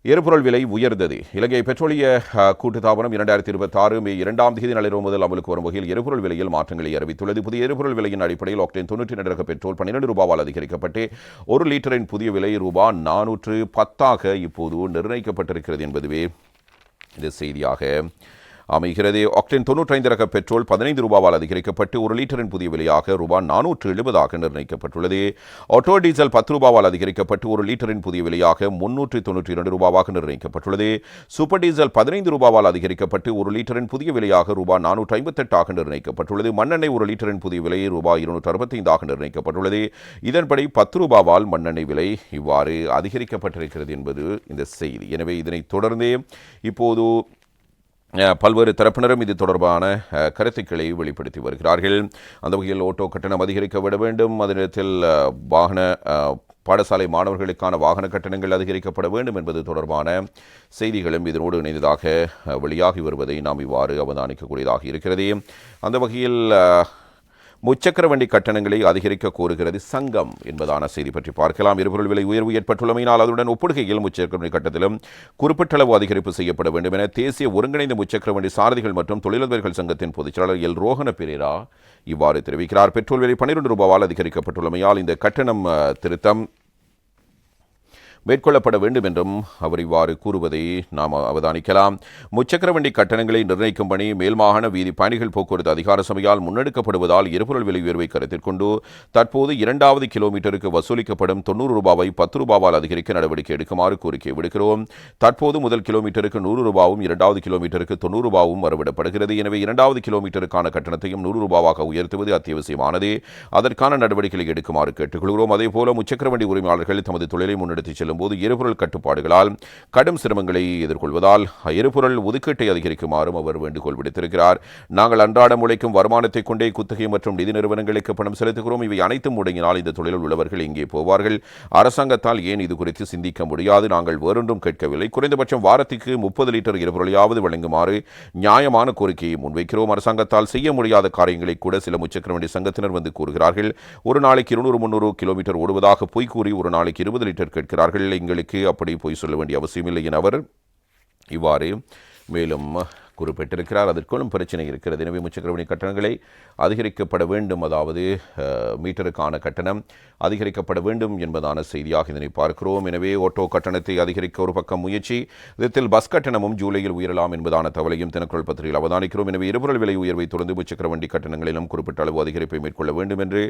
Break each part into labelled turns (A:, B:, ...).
A: எரிபொருள் விலை உயர்ந்தது. இலங்கை பெட்ரோலிய கூட்டுத்தாபனம் 2026 மே 2ஆம் தேதி நள்ளிரவு முதல் அமலுக்கு வரும் வகையில் எரிபொருள் விலையில் மாற்றங்களை அறிவித்துள்ளது. புதிய எரிபொருள் விலையின் அடிப்படையில் ஆக்டேன் 92 ரக பெட்ரோல் 12 ரூபாவால் அதிகரிக்கப்பட்டு ஒரு லிட்டரின் புதிய விலை ரூபாய் 410 இப்போது நிர்ணயிக்கப்பட்டிருக்கிறது என்பதுவே இந்த செய்தியாக அமைகிறது. ஆக்டேன் 95 ரக பெட்ரோல் 15 ரூபாவால் அதிகரிக்கப்பட்டு ஒரு லிட்டரின் புதிய விலையாக ரூபாய் 470 நிர்ணயிக்கப்பட்டுள்ளது. ஆட்டோ டீசல் 10 ரூபாவால் அதிகரிக்கப்பட்டு ஒரு லிட்டரின் புதிய விலையாக 392 ரூபாவாக நிர்ணயிக்கப்பட்டுள்ளது. சூப்பர் டீசல் 15 ரூபாவால் அதிகரிக்கப்பட்டு ஒரு லிட்டரின் புதிய விலையாக ரூபாய் 458 நிர்ணயிக்கப்பட்டுள்ளது. மண்ணெண்ணெய் ஒரு லிட்டரின் புதிய விலை ரூபாய் 265 நிர்ணயிக்கப்பட்டுள்ளது. இதன்படி 10 ரூபாவால் மண்ணெண்ணெய் விலை இவ்வாறு அதிகரிக்கப்பட்டிருக்கிறது என்பது இந்த செய்தி. எனவே இதனைத் தொடர்ந்து இப்போது பல்வேறு தரப்பினரும் இது தொடர்பான கருத்துக்களை வெளிப்படுத்தி வருகிறார்கள். அந்த வகையில் ஓட்டோ கட்டணம் அதிகரிக்க விட வேண்டும், அதே நேரத்தில் பாடசாலை மாணவர்களுக்கான வாகன கட்டணங்கள் அதிகரிக்கப்பட வேண்டும் என்பது தொடர்பான செய்திகளும் இதனோடு இணைந்ததாக வெளியாகி வருவதை நாம் இவ்வாறு அவதானிக்கக்கூடியதாக இருக்கிறது. அந்த வகையில் முச்சக்கர வண்டி கட்டணங்களை அதிகரிக்க கோருகிறது சங்கம் என்பதான செய்தி பற்றி பார்க்கலாம். எரிபொருள் விலை உயர்வு ஏற்பட்டுள்ளமையினால் அதனுடன் ஒப்புடுகையில் முச்சக்கர வண்டி கட்டணத்திலும் குறிப்பிட்டளவு அதிகரிப்பு செய்யப்பட வேண்டும் என தேசிய ஒருங்கிணைந்த முச்சக்கர வண்டி சாரதிகள் மற்றும் தொழிலதிபர்கள் சங்கத்தின் பொதுச் செயலாளர் எல் ரோஹன பெரேரா இவ்வாறு தெரிவிக்கிறார். பெட்ரோல் விலை 12 ரூபாவால் அதிகரிக்கப்பட்டுள்ளமையால் இந்த கட்டணம் திருத்தம் மேற்கொள்ளப்பட வேண்டும் என்றும் அவர் இவ்வாறு கூறுவதை நாம் அவதானிக்கலாம். முச்சக்கர வண்டி கட்டணங்களை நிர்ணயிக்கும் பணி மேல் மாகாண வீதி பயணிகள் போக்குவரத்து அதிகார சபையால் முன்னெடுக்கப்படுவதால் எரிபொருள் விலை உயர்வை கருத்தில் கொண்டு தற்போது 2வது கிலோமீட்டருக்கு வசூலிக்கப்படும் 90 ரூபாவை 10 ரூபாவால் அதிகரிக்க நடவடிக்கை எடுக்குமாறு கோரிக்கை விடுக்கிறோம். தற்போது முதல் கிலோமீட்டருக்கு 100 ரூபாவும் 2வது கிலோமீட்டருக்கு 90 ரூபாவும் வரவிடப்படுகிறது. எனவே 2வது கிலோமீட்டருக்கான கட்டணத்தையும் 100 ரூபாவாக உயர்த்துவது அத்தியாவசியமானது. அதற்கான நடவடிக்கைகளை எடுக்குமாறு கேட்டுக்கொள்கிறோம். அதேபோல முச்சக்கர வண்டி உரிமையாளர்கள் தமது தொழிலை முன்னெடுத்துச் செல்லும் போது எரிபொருள் கட்டுப்பாடுகளால் கடும் சிரமங்களை எதிர்கொள்வதால் எரிபொருள் ஒதுக்கீட்டை அதிகரிக்குமாறும் அவர் வேண்டுகோள் விடுத்திருக்கிறார். நாங்கள் அன்றாடம் உழைக்கும் வருமானத்தை கொண்டே குத்தகை மற்றும் நிதி நிறுவனங்களுக்கு பணம் செலுத்துகிறோம். இவை அனைத்தும் முடங்கினால் இந்த தொழிலில் உள்ளவர்கள் எங்கே போவார்கள்? அரசாங்கத்தால் ஏன் இது குறித்து சிந்திக்க முடியாது? நாங்கள் வேறொன்றும் கேட்கவில்லை. குறைந்தபட்சம் வாரத்துக்கு 30 லிட்டர் எரிபொருளையாவது வழங்குமாறு நியாயமான கோரிக்கையை முன்வைக்கிறோம். அரசாங்கத்தால் செய்ய முடியாத காரியங்களை கூட சில முச்சக்கர வண்டி சங்கத்தினர் வந்து கூறுகிறார்கள். ஒரு நாளைக்கு 200-300 கிலோமீட்டர் ஓடுவதாக பொய் கூறி ஒரு நாளைக்கு 20 லிட்டர் கேட்கிறார்கள். எங்களுக்கு அப்படி பொய் சொல்ல வேண்டிய அவசியமில்லை என அவர் இவ்வாறு மேலும் குறிப்பிட்டிருக்கிறார். அதற்குள்ளும் பிரச்சனை இருக்கிறது. எனவே முச்சக்கர வண்டி கட்டணங்களை அதிகரிக்கப்பட வேண்டும், அதாவது மீட்டருக்கான கட்டணம் அதிகரிக்கப்பட வேண்டும் என்பதான செய்தியாக இதனை பார்க்கிறோம். எனவே ஓட்டோ கட்டணத்தை அதிகரிக்க ஒரு பக்கம் முயற்சி, இதில் பஸ் கட்டணமும் ஜூலையில் உயரலாம் என்பதான தகவலையும் தினக்குரல் பத்திரிகையில் அவதானிக்கிறோம். எனவே எரிபொருள் விலை உயர்வை தொடர்ந்து முச்சக்கர வண்டி கட்டணங்களிலும் குறிப்பிட்ட அளவு அதிகரிப்பை மேற்கொள்ள வேண்டும் என்று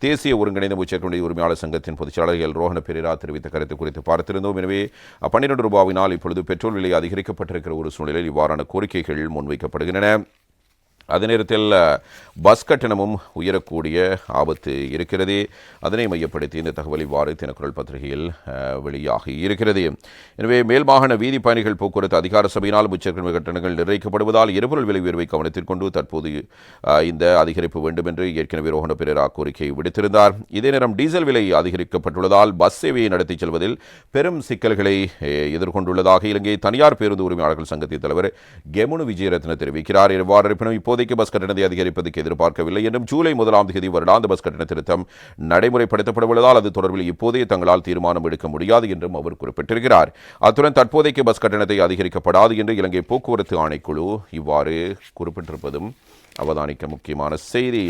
A: தேசிய ஒருங்கிணைந்த முச்சக்கர வண்டி உரிமையாளர் சங்கத்தின் பொதுச் செயலாளர் எல் ரோஹன பெரேரா தெரிவித்த கருத்து குறித்து பார்த்திருந்தோம். எனவே 12 ரூபாவினால் இப்பொழுது பெட்ரோல் விலை அதிகரிக்கப்பட்டிருக்கிற ஒரு சூழ்நிலையில் இவ்வாறான கோரிக்கைகள் முன்வைக்கப்படுகின்றன. அதே நேரத்தில் பஸ் கட்டணமும் உயரக்கூடிய ஆபத்து இருக்கிறது. அதனை மையப்படுத்தி இந்த தகவல் இவ்வாறு தினக்குரல் பத்திரிகையில் வெளியாகி இருக்கிறது. எனவே மேல் மாகாண வீதி பயணிகள் போக்குவரத்து அதிகார சபையினால் முச்சக்கர கட்டணங்கள் நிர்ணயிக்கப்படுவதால் எரிபொருள் விலை உயர்வை கவனத்தில் கொண்டு தற்போது இந்த அதிகரிப்பு வேண்டும் என்று ஏற்கனவே ரோஹன பெரேரா கோரிக்கை விடுத்திருந்தார். இதே நேரம் டீசல் விலை அதிகரிக்கப்பட்டுள்ளதால் பஸ் சேவையை நடத்தி செல்வதில் பெரும் சிக்கல்களை எதிர்கொண்டுள்ளதாக இலங்கை தனியார் பேருந்து உரிமையாளர்கள் சங்கத்தின் தலைவர் கெமுனு விஜயரத்ன தெரிவிக்கிறார். இவ்வாறு இருப்பினும் இப்போதைக்கு பஸ் கட்டணத்தை அதிகரிப்பதற்கு எதிர்பார்க்கவில்லை என்றும் ஜூலை 1ஆம் தேதி வருடாந்த பஸ் கட்டண திருத்தம் நடைமுறைப்படுத்தப்பட உள்ளதால் அது தொடர்பில் இப்போதைய தங்களால் தீர்மானம் எடுக்க முடியாது என்றும் அவர் குறிப்பிட்டிருக்கிறார். அத்துடன் தற்போதைக்கு பஸ் கட்டணத்தை அதிகரிக்கப்படாது என்று இலங்கை போக்குவரத்து ஆணைக்குழு இவ்வாறு குறிப்பிட்டிருப்பதும் அவதானிக்க முக்கியமான செய்தி.